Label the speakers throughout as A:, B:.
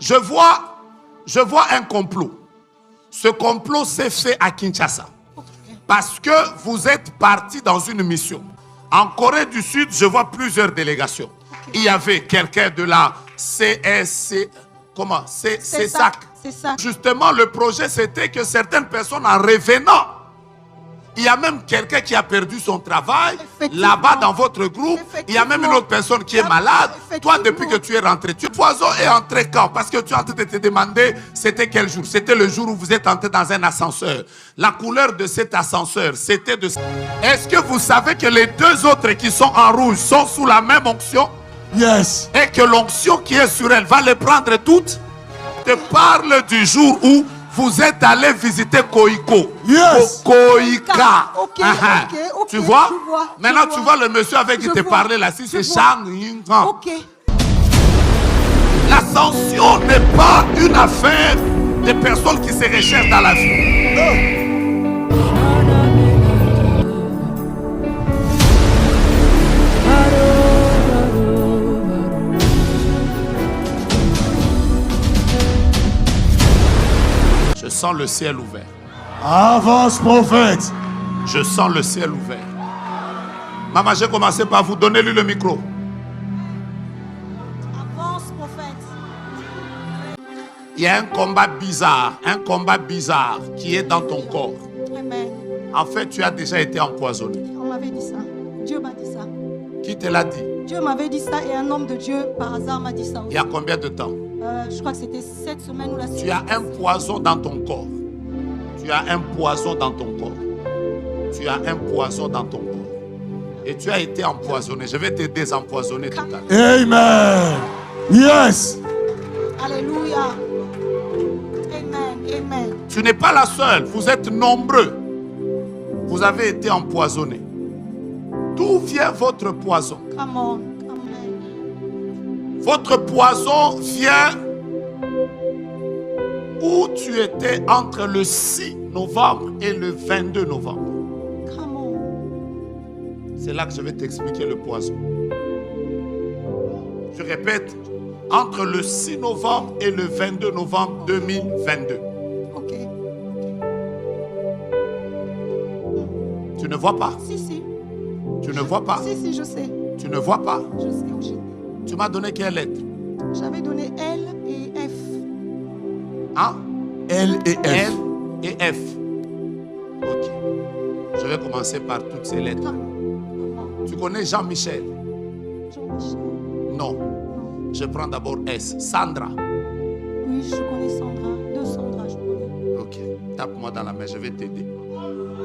A: Je vois un complot. Ce complot s'est fait à Kinshasa. Parce que vous êtes partis dans une mission. En Corée du Sud, je vois plusieurs délégations. Il y avait quelqu'un de la CSC. Comment? CESAC. Justement, le projet, c'était que certaines personnes, en revenant, il y a même quelqu'un qui a perdu son travail là-bas dans votre groupe. Il y a même une autre personne qui est malade. Toi, depuis que tu es rentré, le poison est entré quand? Parce que tu es en train de te demander, c'était quel jour? C'était le jour où vous êtes entré dans un ascenseur. La couleur de cet ascenseur, c'était de... Est-ce que vous savez que les deux autres qui sont en rouge sont sous la même onction?
B: Yes.
A: Et que l'onction qui est sur elle va les prendre toutes? Je te parle du jour où vous êtes allé visiter Koiko.
B: Yes.
A: Koika.
C: Ok.
A: Tu vois? Maintenant,
C: tu
A: tu vois le monsieur avec qui te parlait là, si c'est Shang Yinghan.
C: Ok.
A: L'ascension n'est pas une affaire des personnes qui se recherchent dans la vie. Je sens le ciel ouvert.
B: Avance, prophète.
A: Je sens le ciel ouvert. Maman, j'ai commencé par vous donner lui le micro.
C: Avance, prophète.
A: Il y a un combat bizarre qui est dans ton corps.
C: Amen.
A: En fait, tu as déjà été empoisonné.
C: On m'avait dit ça. Dieu m'a dit ça.
A: Qui te l'a dit?
C: Dieu m'avait dit ça et un homme de Dieu, par hasard, m'a dit ça aussi.
A: Il y a combien de temps?
C: Je crois que c'était cette semaine ou la semaine.
A: Tu as un poison dans ton corps. Tu as un poison dans ton corps. Tu as un poison dans ton corps. Et tu as été empoisonné. Je vais te désempoisonner tout à l'heure.
B: Amen. Yes.
C: Alléluia. Amen.
A: Tu n'es pas la seule. Vous êtes nombreux. Vous avez été empoisonnés. D'où vient votre poison?
C: Come on.
A: Votre poison vient où tu étais entre le 6 novembre et le 22 novembre.
C: Come on.
A: C'est là que je vais t'expliquer le poison. Je répète, entre le 6 novembre et le 22 novembre 2022.
C: Ok.
A: Tu ne vois pas?
C: Si.
A: Tu ne vois pas?
C: Si, je sais.
A: Tu ne vois pas?
C: Je sais où j'étais.
A: Tu m'as donné quelle lettre?
C: J'avais donné L et F.
A: Hein?
B: L et F.
A: L et F. Ok. Je vais commencer par toutes ces lettres. Tu connais Jean-Michel?
C: Jean-Michel.
A: Non. Je prends d'abord S. Sandra.
C: Oui, je connais Sandra. Deux Sandra, je connais.
A: Ok. Tape-moi dans la main, je vais t'aider.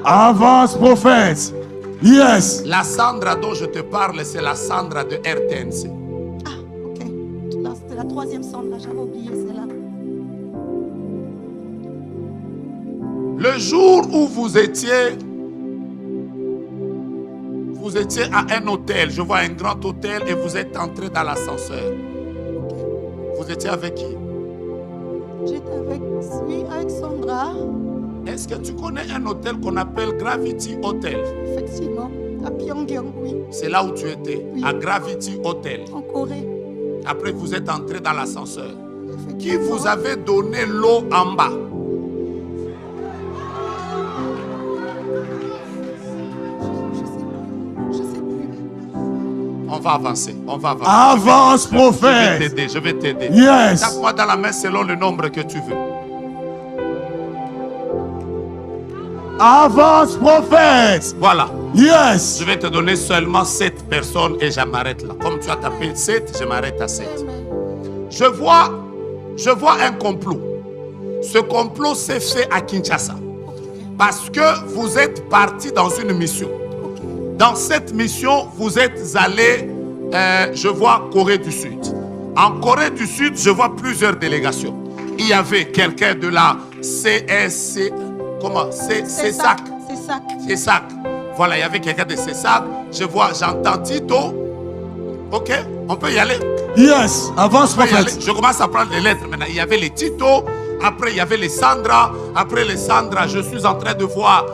B: Avance, prophète. Yes.
A: La Sandra dont je te parle, c'est la Sandra de RTNC.
C: Ah, ok. Là, c'était la troisième Sandra, j'avais oublié celle-là.
A: Le jour où vous étiez à un hôtel, je vois un grand hôtel et vous êtes entré dans l'ascenseur. Vous étiez avec qui?
C: J'étais avec Sandra.
A: Est-ce que tu connais un hôtel qu'on appelle Gravity Hotel?
C: Effectivement, à Pyongyang, oui.
A: C'est là où tu étais,
C: Oui.
A: à Gravity Hotel.
C: En Corée.
A: Après, vous êtes entré dans l'ascenseur. Qui
C: Effectivement.
A: vous avait donné l'eau en bas?
C: Je sais plus.
A: On va avancer.
B: Avance, prophète.
A: Je vais t'aider.
B: Yes.
A: Tape-moi dans la main selon le nombre que tu veux.
B: Avance, prophète.
A: Voilà.
B: Yes.
A: Je vais te donner seulement 7 personnes et je m'arrête là. Comme tu as tapé 7, je m'arrête à 7.
C: Amen.
A: Je vois un complot. Ce complot s'est fait à Kinshasa. Parce que vous êtes partis dans une mission. Dans cette mission, vous êtes allés, je vois Corée du Sud. En Corée du Sud, je vois plusieurs délégations. Il y avait quelqu'un de la CSC. Comment? CESAC. CESAC. Voilà, il y avait quelqu'un de CESAC. J'entends Tito. Ok, on peut y aller.
B: Yes. Avance, prophète.
A: Je commence à prendre les lettres maintenant. Il y avait les Tito. Après, il y avait les Sandra. Après les Sandra, je suis en train de voir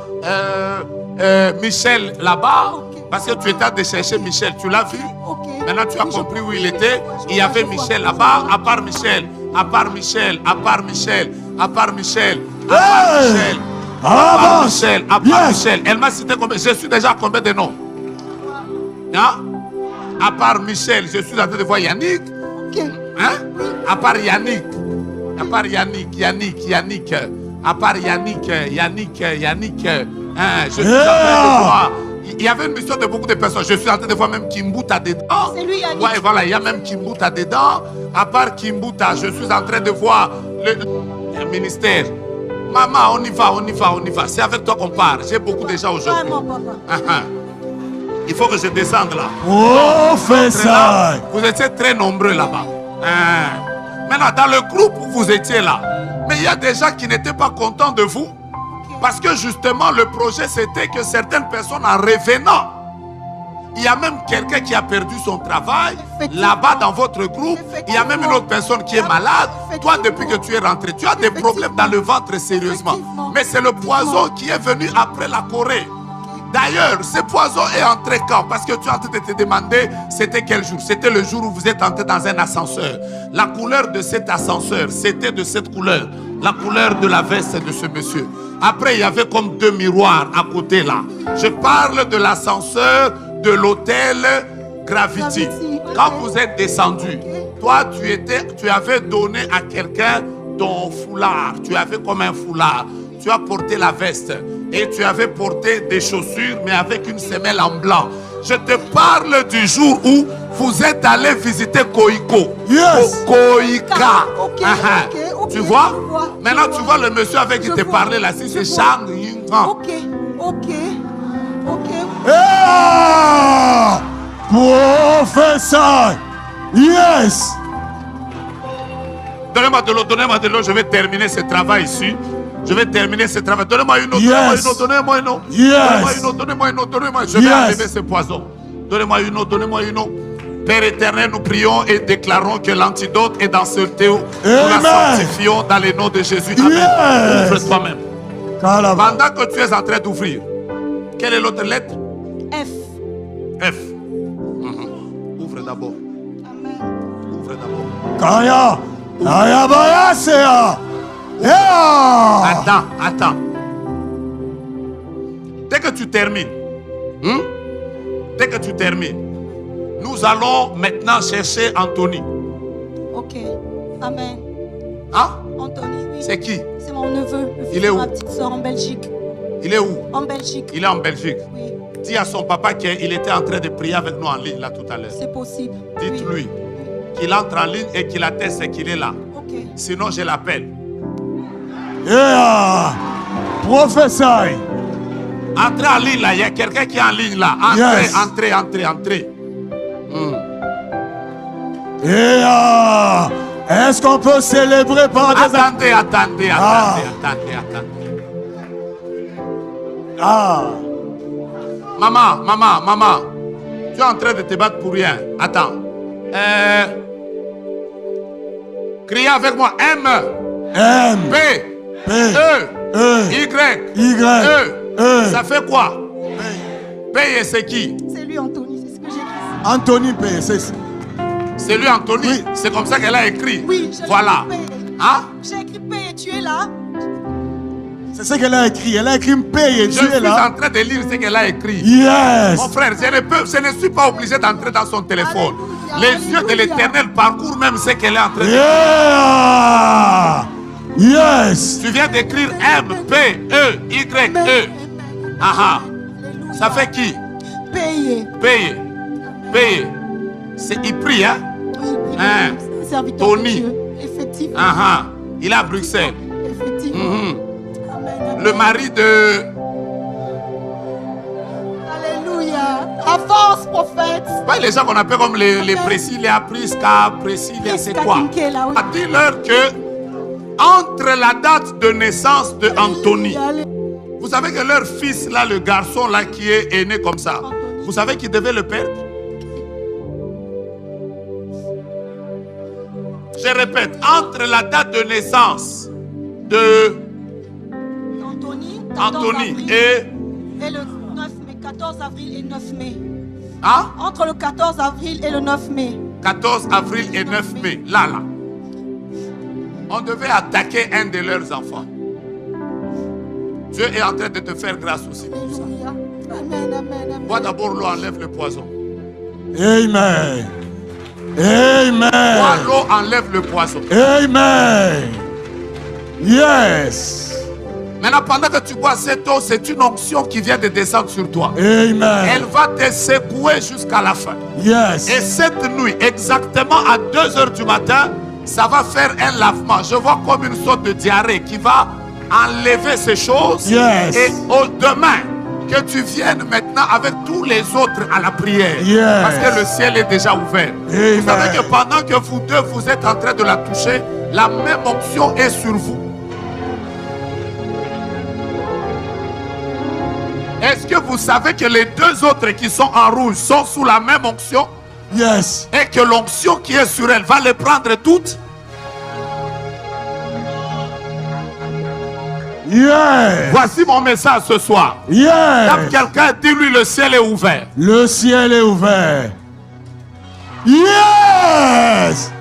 A: Michel là-bas. Parce que tu étais de chercher Michel. Tu l'as vu?
C: Ok.
A: Maintenant, tu as compris où il était. Il y avait Michel là-bas. À part Michel, À part Michel, à part Michel, à part Michel, à part
B: Hey!
A: Michel. À part
B: Avance.
A: Michel, à part
B: Yes.
A: Michel. Elle m'a cité combien? Je suis déjà à combien de noms? Hein? À part Michel, je suis en train de voir Yannick.
C: Ok.
A: Hein? À part Yannick. À part Yannick. À part Yannick. Hein? Je suis en train de voir. Il y avait une mission de beaucoup de personnes. Je suis en train de voir même Kimbuta dedans.
C: C'est lui, Yannick.
A: Ouais, voilà, il y a même Kimbuta dedans. À part Kimbuta, je suis en train de voir le ministère. Maman, on y va. C'est avec toi qu'on part. J'ai beaucoup déjà aujourd'hui.
C: Vraiment, papa.
A: Il faut que je descende là.
B: Professeur.
A: Là, vous étiez très nombreux là-bas. Maintenant, dans le groupe où vous étiez là, mais il y a des gens qui n'étaient pas contents de vous. Parce que justement, le projet, c'était que certaines personnes, en revenant, il y a même quelqu'un qui a perdu son travail là-bas dans votre groupe. Il y a même une autre personne qui est malade. Toi, depuis que tu es rentré, tu as des problèmes dans le ventre sérieusement. Mais c'est le poison qui est venu après la Corée. D'ailleurs, ce poison est entré quand? Parce que tu es en train de te demander, c'était quel jour? C'était le jour où vous êtes entré dans un ascenseur. La couleur de cet ascenseur, c'était de cette couleur. La couleur de la veste de ce monsieur. Après, il y avait comme deux miroirs à côté là. Je parle de l'ascenseur de l'hôtel Gravity. Quand vous êtes descendu, toi, tu avais donné à quelqu'un ton foulard. Tu avais comme un foulard. Tu as porté la veste et tu avais porté des chaussures mais avec une semelle en blanc. Je te parle du jour où vous êtes allé visiter Koiko.
B: Yes.
A: Koika.
C: Ok,
A: Tu vois?
C: je vois,
A: Maintenant,
C: je
A: tu
C: vois.
A: vois le monsieur avec qui te parlait là, si c'est Shang Yingan.
C: Ok.
B: Ah! Professeur. Yes.
A: Donnez-moi de l'eau, je vais terminer ce travail ici. Donnez-moi une autre,
B: Yes.
A: donnez-moi une autre.
B: Yes.
A: Donnez-moi une autre. Je vais enlever ce poison. Donnez-moi une autre. Père éternel, nous prions et déclarons que l'antidote est dans ce théo. Nous la
B: Amen.
A: sanctifions dans le nom de Jésus. Amen.
B: Yes.
A: Ouvre toi-même.
B: Calaba.
A: Pendant que tu es en train d'ouvrir, quelle est l'autre lettre?
C: F.
A: F. Ouvre d'abord.
C: Amen.
A: Ouvre d'abord.
B: Kaya. Kaya baya sea. Yeah.
A: Attends. Dès que tu termines, nous allons maintenant chercher Anthony.
C: Ok. Amen.
A: Hein?
C: Anthony, oui.
A: C'est qui?
C: C'est mon neveu. Le fils
A: Il est
C: de
A: où?
C: ma petite soeur en Belgique.
A: Il est où?
C: En Belgique.
A: Il est en Belgique.
C: Oui.
A: Dis à son papa qu'il était en train de prier avec nous en ligne là tout à l'heure.
C: C'est possible.
A: Dites-lui qu'il entre en ligne et qu'il atteste qu'il est là.
C: Ok.
A: Sinon, je l'appelle.
B: Yeah. Professeur.
A: Entrez en ligne là, il y a quelqu'un qui est en ligne là. Entrez.
B: Yeah. Est-ce qu'on peut célébrer par des...
A: Attendez.
B: Ah.
A: Maman. Tu es en train de te battre pour rien. Attends. Criez avec moi. M.
B: M.
A: P.
B: P.
A: E. Y.
B: E.
A: Ça fait quoi? P et c'est qui?
C: C'est lui, Anthony. C'est ce que j'ai écrit.
B: Anthony P.
A: C'est lui, Anthony.
B: Oui.
A: C'est comme ça qu'elle a écrit.
C: Oui, j'ai
A: Voilà.
C: écrit P.
A: Hein?
C: J'ai écrit P et tu es là.
B: C'est ce qu'elle a écrit. Elle a écrit P et
A: Je
B: tu es
A: suis
B: là.
A: en train de lire ce qu'elle a écrit.
B: Yes.
A: Mon frère, je ne suis pas obligé d'entrer dans son téléphone.
C: Alléluia,
A: Les yeux de
C: alléluia.
A: l'Éternel parcourent même ce qu'elle est en train de dire.
B: Yeah. Yes.
A: Tu viens d'écrire M, P, E, Y, E. Ah. Ça fait qui?
C: Payé.
A: Paye. C'est il prie, hein?
C: Oui,
A: Hein.
C: c'est un serviteur
A: Tony.
C: de Dieu. Effectivement.
A: Ah. Il est à Bruxelles.
C: Effectivement.
A: Mhm.
C: Amen.
A: Le mari de...
C: Alléluia. Avance, prophète.
A: Pas les gens qu'on appelle comme les Priscilla, Prisca, Priscilla, c'est quoi?
C: Kinkela, oui.
A: Dis-leur que entre la date de naissance de Anthony,
C: Alléluia.
A: vous savez que leur fils là, le garçon là qui est né comme ça, vous savez qu'il devait le perdre. Je répète, entre la date de naissance de
C: Anthony. 14
A: Anthony
C: avril
A: et...
C: et le 9 mai. 14 avril et 9 mai.
A: Hein?
C: Entre le 14 avril et le 9 mai.
A: 14 avril et 9 mai. Là. On devait attaquer un de leurs enfants. Dieu est en train de te faire grâce aussi pour ça.
C: Alléluia. Amen, amen, amen.
A: Bois d'abord l'eau, enlève le poison.
B: Amen.
A: Bois
B: Amen.
A: l'eau, enlève le poison.
B: Amen. Yes.
A: Maintenant, pendant que tu bois cette eau, c'est une onction qui vient de descendre sur toi.
B: Amen.
A: Elle va te secouer jusqu'à la fin. Et
B: Yes.
A: cette nuit, exactement à 2 heures du matin, ça va faire un lavement. Je vois comme une sorte de diarrhée qui va enlever ces choses.
B: Yes.
A: Et demain, que tu viennes maintenant avec tous les autres à la prière.
B: Yes.
A: Parce que le ciel est déjà ouvert.
B: Amen.
A: Vous savez que pendant que vous deux, vous êtes en train de la toucher, la même onction est sur vous. Est-ce que vous savez que les deux autres qui sont en rouge sont sous la même onction?
B: Yes.
A: Et que l'onction qui est sur elle va les prendre toutes?
B: Yes.
A: Voici mon message ce soir. Quand
B: Yes.
A: quelqu'un dit lui, le ciel est ouvert.
B: Le ciel est ouvert. Yes.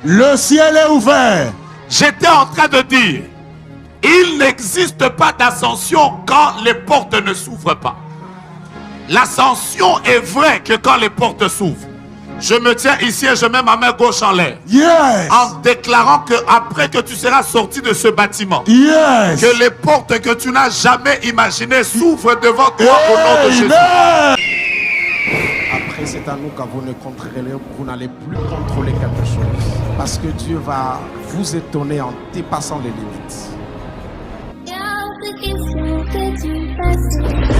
B: Le ciel est ouvert.
A: J'étais en train de dire, il n'existe pas d'ascension quand les portes ne s'ouvrent pas. L'ascension est vraie que quand les portes s'ouvrent. Je me tiens ici et je mets ma main gauche en l'air.
B: Yes.
A: En déclarant que après que tu seras sorti de ce bâtiment,
B: Yes.
A: que les portes que tu n'as jamais imaginées s'ouvrent devant toi au nom de Jésus.
B: Amen.
D: Après, c'est à nous que vous n'allez plus contrôler quelque chose. Parce que Dieu va vous étonner en dépassant les limites.
E: Garde question que tu passes.